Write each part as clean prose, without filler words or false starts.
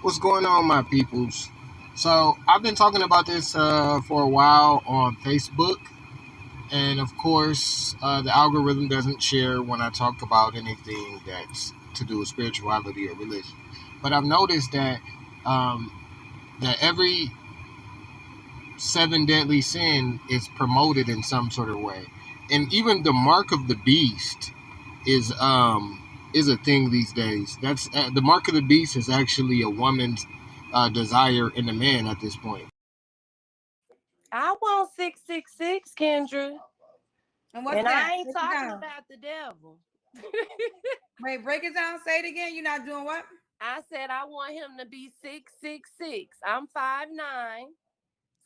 What's going on, my peoples? So, I've been talking about this for a while on Facebook, and of course, the algorithm doesn't share when I talk about anything that's to do with spirituality or religion. But I've noticed um, that every seven deadly sin is promoted in some sort of way, and even the mark of the beast is um is a thing these days. That's the mark of the beast is actually a woman's desire in a man at this point. I want 666, Kendra. And what's And that? I ain't Break it talking down. about the devil. Wait, break it down. Say it again. You're not doing what? I said I want him to be 666. I'm 5'9",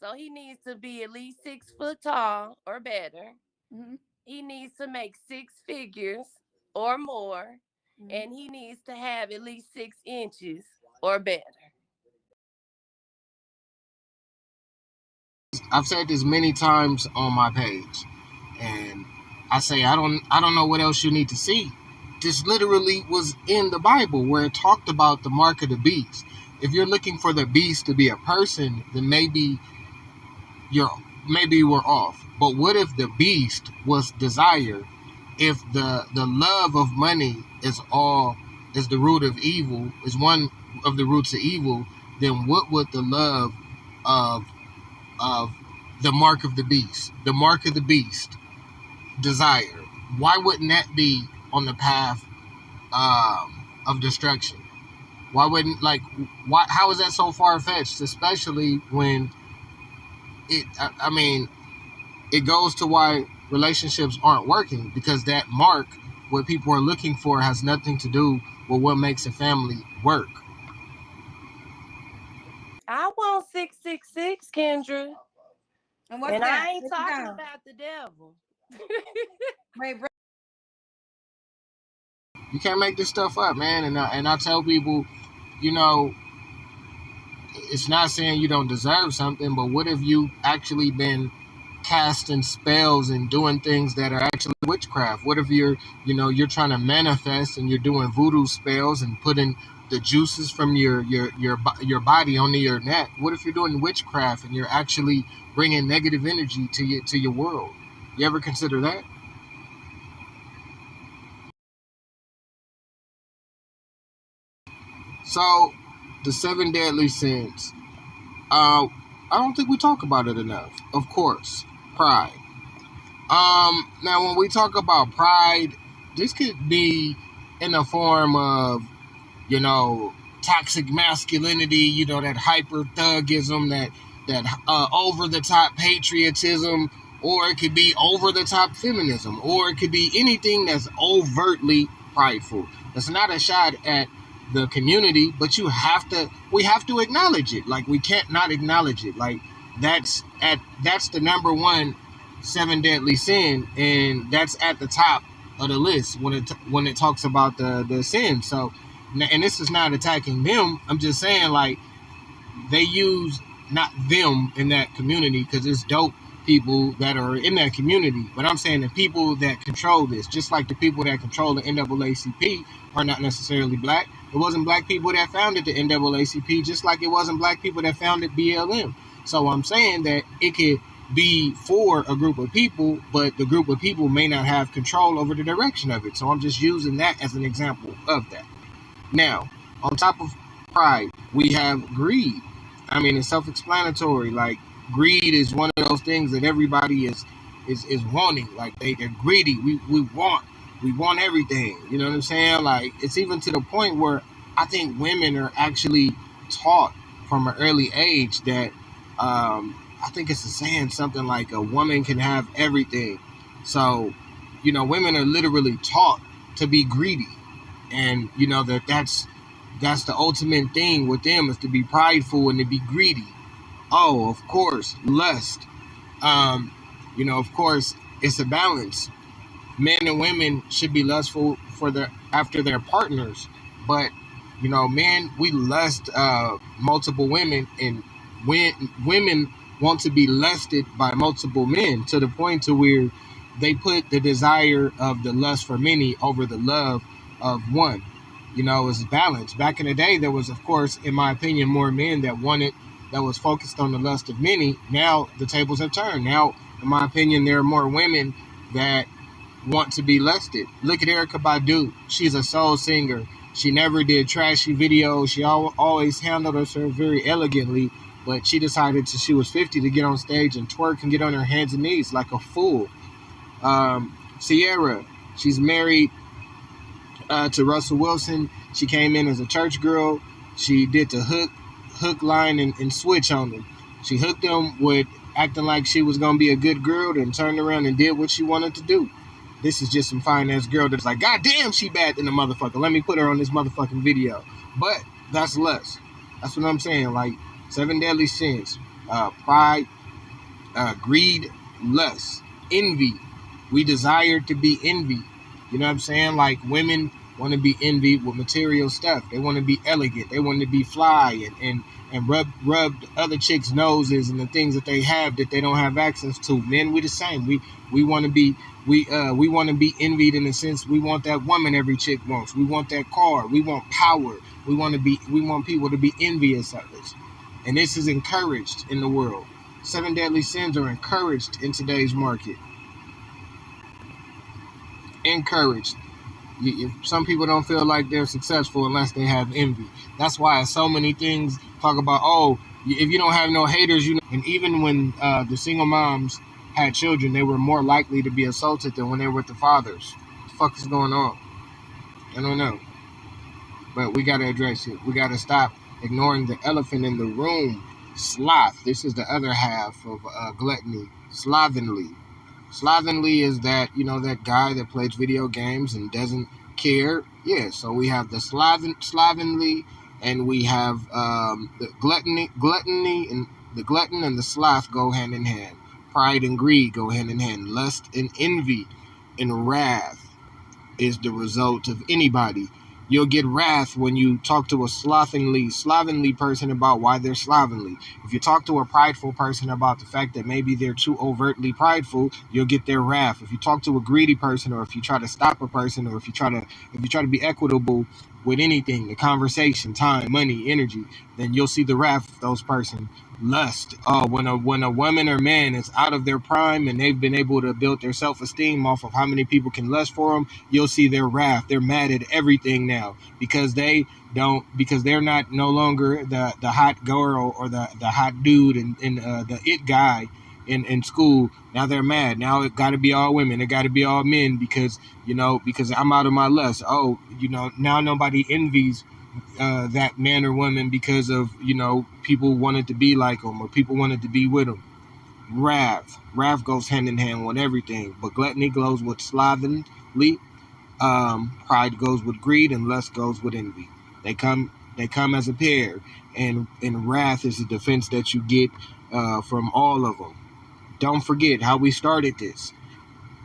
so he needs to be at least 6 foot tall or better. Mm-hmm. He needs to make six figures or more, Mm-hmm. and he needs to have at least 6 inches or better. I've said this many times on my page, and I say I don't know what else you need to see. This literally was in the Bible where it talked about the mark of the beast. If you're looking for the beast to be a person, then you're maybe we're off. But what if the beast was desire? If the love of money is the root of evil, is one of the roots of evil, then what would the love of of the mark of the beast, desire? Why wouldn't that be on the path of destruction? Why wouldn't like why? How is that so far fetched? Especially when I mean, it goes to why relationships aren't working because that mark, what people are looking for, has nothing to do with what makes a family work. I want 666, Kendra. And what's And that? I ain't Break it talking down. about the devil. Wait, You can't make this stuff up, man. And I tell people, you know, it's not saying you don't deserve something, but what if you actually been casting spells and doing things that are actually witchcraft? What if you're trying to manifest and you're doing voodoo spells and putting the juices from your body onto your neck? What if you're doing witchcraft and you're actually bringing negative energy to your world? You ever consider that? So, the seven deadly sins. I don't think we talk about it enough. Of course, pride. Now when we talk about pride, this could be in the form of, you know, toxic masculinity, that hyper thugism, that over the top patriotism, or it could be over the top feminism, or it could be anything that's overtly prideful. It's not a shot at the community, but we have to acknowledge it. Like, we can't not acknowledge it. Like, that's the number one seven deadly sin, and that's at the top of the list when it talks about the sin. So, and this is not attacking them. I'm just saying, like, they use not them in that community because it's dope people that are in that community. But I'm saying the people that control this, just like the people that control the NAACP, are not necessarily black. It wasn't black people that founded the NAACP, just like it wasn't black people that founded BLM. So I'm saying that it could be for a group of people, but the group of people may not have control over the direction of it. So I'm just using that as an example of that. Now, on top of pride, we have greed. I mean, it's self-explanatory. Like, greed is one of those things that everybody is wanting. Like, they're greedy. We want everything. You know what I'm saying? Like, it's even to the point where I think women are actually taught from an early age that I think it's a saying something like a woman can have everything. So, women are literally taught to be greedy, and that's the ultimate thing with them, is to be prideful and to be greedy. Oh, of course, lust. um of course, it's a balance. Men and women should be lustful for their after their partners, but men, we lust multiple women, and when women want to be lusted by multiple men, to the point to where they put the desire of the lust for many over the love of one. It's balanced. Back in the day, there was, of course, in my opinion, more men that was focused on the lust of many. Now the tables have turned. Now, in my opinion, there are more women that want to be lusted. Look at Erica Badu. She's a soul singer. She never did trashy videos. She always handled herself very elegantly. But she decided till she was 50 to get on stage and twerk and get on her hands and knees like a fool. Sierra, she's married to Russell Wilson. She came in as a church girl. She did the hook, line, and switch on them. She hooked them with acting like she was going to be a good girl, then turned around and did what she wanted to do. This is just some fine-ass girl that's like, God damn, she bad than the motherfucker. Let me put her on this motherfucking video. But that's lust. That's what I'm saying. Like, 7 deadly sins. Pride, greed, lust, envy. We desire to be envied. You know what I'm saying? Like, women want to be envied with material stuff. They want to be elegant. They want to be fly and rub other chicks' noses and the things that they have that they don't have access to. Men, we the same. We want to be we want to be envied in the sense we want that woman every chick wants. We want that car. We want power. We want people to be envious of us. And this is encouraged in the world. 7 deadly sins are encouraged in today's market. Encouraged. Some people don't feel like they're successful unless they have envy. That's why so many things talk about, if you don't have no haters, And even when the single moms had children, they were more likely to be assaulted than when they were with the fathers. What the fuck is going on? I don't know. But we got to address it. We got to stop ignoring the elephant in the room. Sloth. This is the other half of gluttony. Slovenly. Slovenly is that, that guy that plays video games and doesn't care. Yeah, so we have the slovenly, and we have the gluttony, and the glutton and the sloth go hand in hand. Pride and greed go hand in hand. Lust and envy and wrath is the result of anybody. You'll get wrath when you talk to a slovenly person about why they're slovenly. If you talk to a prideful person about the fact that maybe they're too overtly prideful, you'll get their wrath. If you talk to a greedy person, or if you try to stop a person, or if you try to be equitable with anything, the conversation, time, money, energy, then you'll see the wrath of those person. Lust. When a woman or man is out of their prime and they've been able to build their self-esteem off of how many people can lust for them, you'll see their wrath. They're mad at everything now because they're not no longer the hot girl or the hot dude and the it guy in school. Now they're mad. Now it got to be all women. It got to be all men because I'm out of my lust. Now nobody envies that man or woman because of people wanted to be like them or people wanted to be with them. Wrath goes hand in hand with everything, but gluttony goes with slovenly. Pride goes with greed, and lust goes with envy. They come as a pair, and wrath is the defense that you get from all of them. Don't forget how we started this.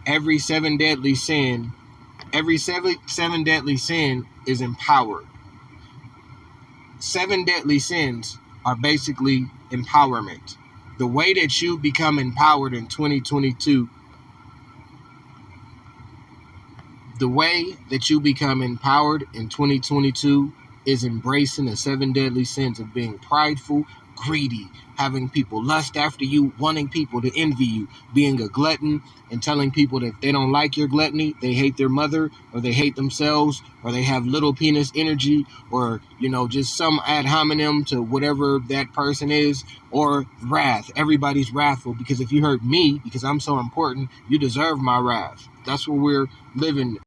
Every seven deadly sin is empowered. 7 deadly sins are basically empowerment. The way that you become empowered in 2022, is embracing the 7 deadly sins of being prideful, greedy, having people lust after you, wanting people to envy you, being a glutton, and telling people that if they don't like your gluttony, they hate their mother, or they hate themselves, or they have little penis energy, or just some ad hominem to whatever that person is, or wrath. Everybody's wrathful because if you hurt me because I'm so important, you deserve my wrath. That's what we're living.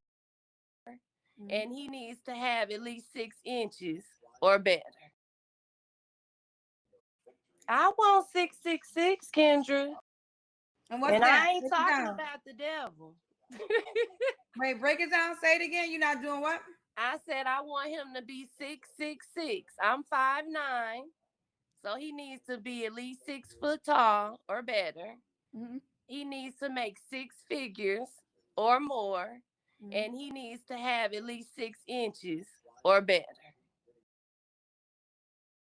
And he needs to have at least 6 inches or better. I want 666, Kendra. And I ain't talking about the devil. Wait, break it down. Say it again. You're not doing what? I said I want him to be 666. I'm 5'9", so he needs to be at least 6 foot tall or better. Mm-hmm. He needs to make 6 figures or more, and he needs to have at least 6 inches or better.